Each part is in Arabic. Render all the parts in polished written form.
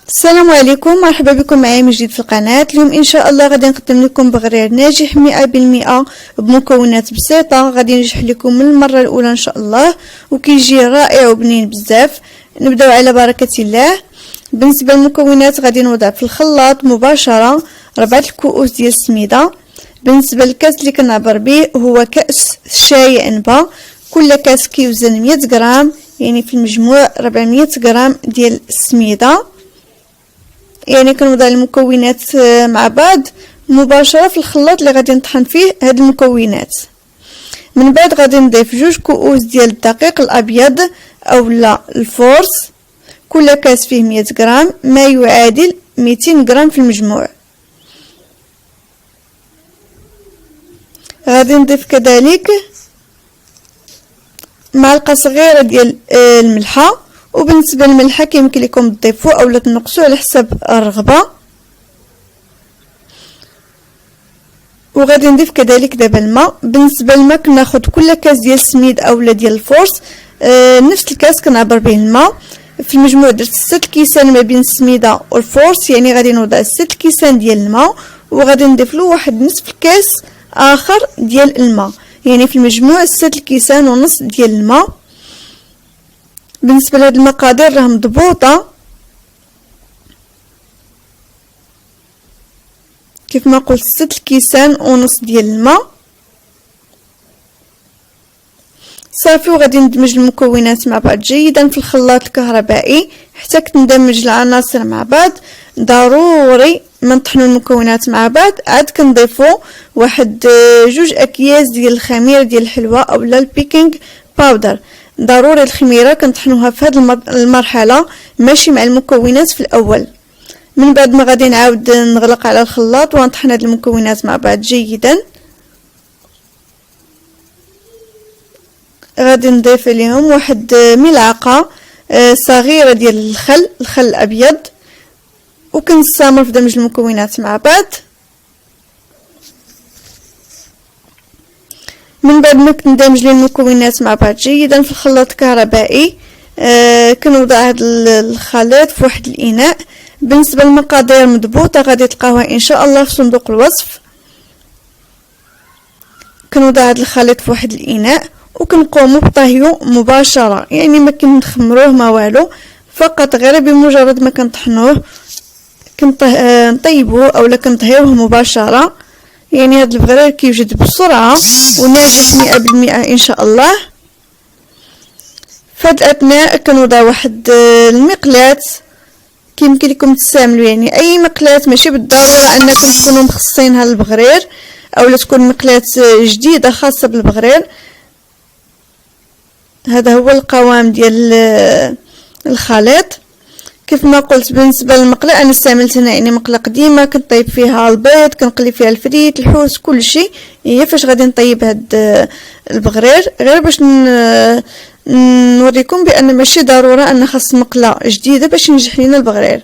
السلام عليكم، مرحبا بكم معايا من جديد في القناة. اليوم ان شاء الله غادي نقدم لكم بغرير ناجح 100% بمكونات بسيطة، غادي ينجح لكم من المرة الاولى ان شاء الله، وكيجي رائع وبنين بزاف. نبداو على بركة الله. بالنسبة للمكونات غادي نوضع في الخلاط مباشرة 4 الكؤوس ديال السميدة. بالنسبة للكاس اللي كنعبر به هو كأس شاي عنبة، كل كاس كيوزن 100 غرام، يعني في المجموع 400 غرام ديال السميدة. يعني كنوضع المكونات مع بعض مباشرة في الخلاط اللي غادي نطحن فيه هاد المكونات. من بعد غادي نضيف 2 كؤوس ديال الدقيق الابيض اولا الفورس، كل كاس فيه 100 غرام، ما يعادل 200 غرام في المجموع. غادي نضيف كذلك معلقه صغيره ديال الملحه، وبالنسبه للملحه كيمكن لكم تضيفوا اولا تنقصوا على حسب الرغبه. وغادي نضيف كذلك دابا الماء. بالنسبه للماء كناخذ كل كاس ديال السميد اولا ديال الفورس نفس الكاس كنعبر به الماء. في المجموع درت 6 كيسان ما بين السميده والفورس، يعني غادي نوضع 6 كيسان ديال الماء، وغادي نضيف له واحد نصف الكاس اخر ديال الماء، يعني في المجموع 6 كيسان ونص ديال الماء. بالنسبه لهاد المقادير راه مضبوطه كيف ما قلت، 6 كيسان ونص ديال الماء صافي. وغادي ندمج المكونات مع بعض جيدا في الخلاط الكهربائي حتى تندمج العناصر مع بعض. ضروري ما نطحنوا المكونات مع بعض، عاد كنضيفوا واحد 2 اكياس ديال الخميره ديال الحلوى اولا البيكينغ باودر. ضروري الخميره كنطحنوها في هذه المرحله، ماشي مع المكونات في الاول. من بعد ما غادي نعاود نغلق على الخلاط ونطحن هاد المكونات مع بعض جيدا. غادي نضيف عليهم واحد ملعقه صغيره ديال الخل الابيض، وكنستمر في دمج المكونات مع بعض. من بعد ما كندمج المكونات مع بعض جيدا في الخلاط الكهربائي كنوضع هذا الخليط في واحد الاناء. بالنسبه للمقادير مضبوطه غادي تلقاوها ان شاء الله في صندوق الوصف. كنوضع هذا الخليط في واحد الاناء وكنقوموا بطهيه مباشره، يعني ما كنخمروه ما والو، فقط غير بمجرد ما كنطحنوه نطيبوه اولا كنطهيوه مباشره. يعني هذا البغرير كيوجد بسرعه وناجح 100% ان شاء الله. في هذا الاثناء كنوضع واحد المقلاة، كيمكن لكم تستعملوا يعني اي مقلاة، ماشي بالضروره انكم تكونوا مخصصينها للبغرير اولا تكون مقلاة جديده خاصه بالبغرير. هذا هو القوام ديال الخليط. كيف ما قلت بالنسبه للمقله انا استعملت هنا يعني مقله قديمه كنطيب فيها البيض، كنقلي فيها الفريت الحوس كل شيء. هي فاش غادي نطيب هاد البغرير غير باش نوريكم بان ماشي ضروره ان خاص مقله جديده باش ينجح لينا البغرير.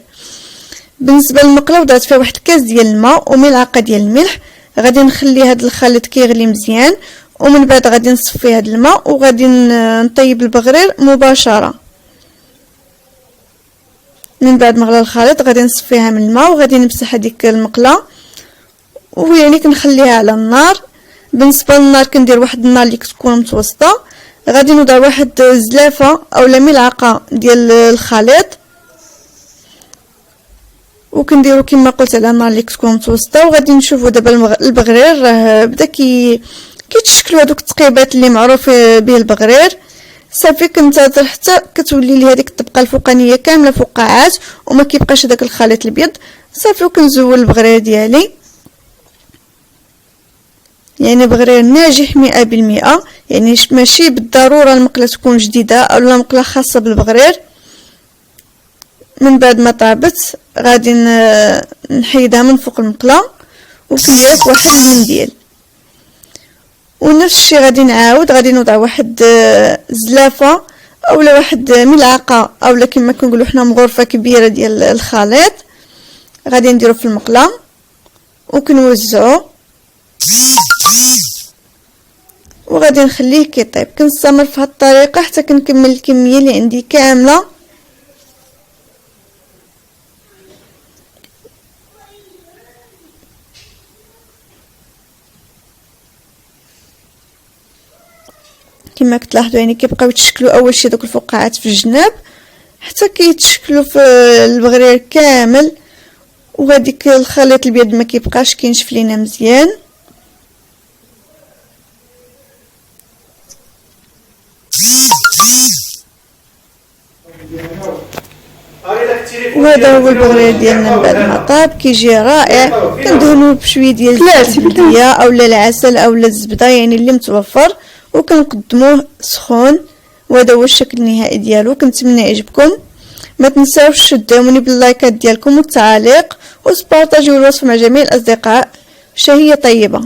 بالنسبه للمقله وضعت فيها واحد كاس ديال الماء وملعقه ديال الملح. غادي نخلي هاد الخليط كيغلي مزيان، ومن بعد غادي نصفي هاد الماء وغادي نطيب البغرير مباشره. من بعد ما غلى الخليط غادي نصفيها من الماء وغادي نمسح هذيك المقله، ويعني كنخليها على النار. بالنسبه للنار كندير واحد النار اللي كتكون متوسطه. غادي نوضع واحد زلافه اولا ملعقه ديال الخليط وكنديروا كما قلت على النار اللي كتكون متوسطه. وغادي نشوفوا دابا البغرير راه بدا كيتشكلوا هذوك التقيبات اللي معروف به البغرير. صافي كنتظر حتى كتولي لي هذيك الطبقه الفوقانيه كامله فقاعات وما كيبقاش داك الخليط الابيض. صافي وكنزول البغرير ديالي، يعني بغرير ناجح 100%. يعني ماشي بالضروره المقله تكون جديده او مقله خاصه بالبغرير. من بعد ما طابت غادي نحيدها من فوق المقله وكنديرها في واحد المنديل. ونفس الشيء غادي نعاود غادي نوضع واحد زلافه اولا واحد ملعقه اولا كما كنقولوا حنا مغرفه كبيره ديال الخليط. غادي نديرو في المقله وكنوزعو وغادي نخليه كيطيب. كنستمر في هذه الطريقه حتى كنكمل الكميه اللي عندي كامله. كما كتلاحظوا يعني كيبقاو يتشكلوا اول شي دوك الفقاعات في الجناب حتى كيتشكلوا في البغرير كامل، وهذيك الخليط البيض ما كيبقاش كينشف لينا مزيان. وهذا هو البغرير ديالنا من بعد ما طاب، كيجي رائع. كندهنوه بشويه ديال الزبده اولا العسل اولا الزبده يعني اللي متوفر، وكنقدموه سخون. وهذا هو الشكل النهائي ديالو. كنتمنى يعجبكم، ما تنساوش تدعموني باللايكات ديالكم والتعاليق، وتبارطاجيو الوصفه مع جميع الاصدقاء. شهيه طيبه.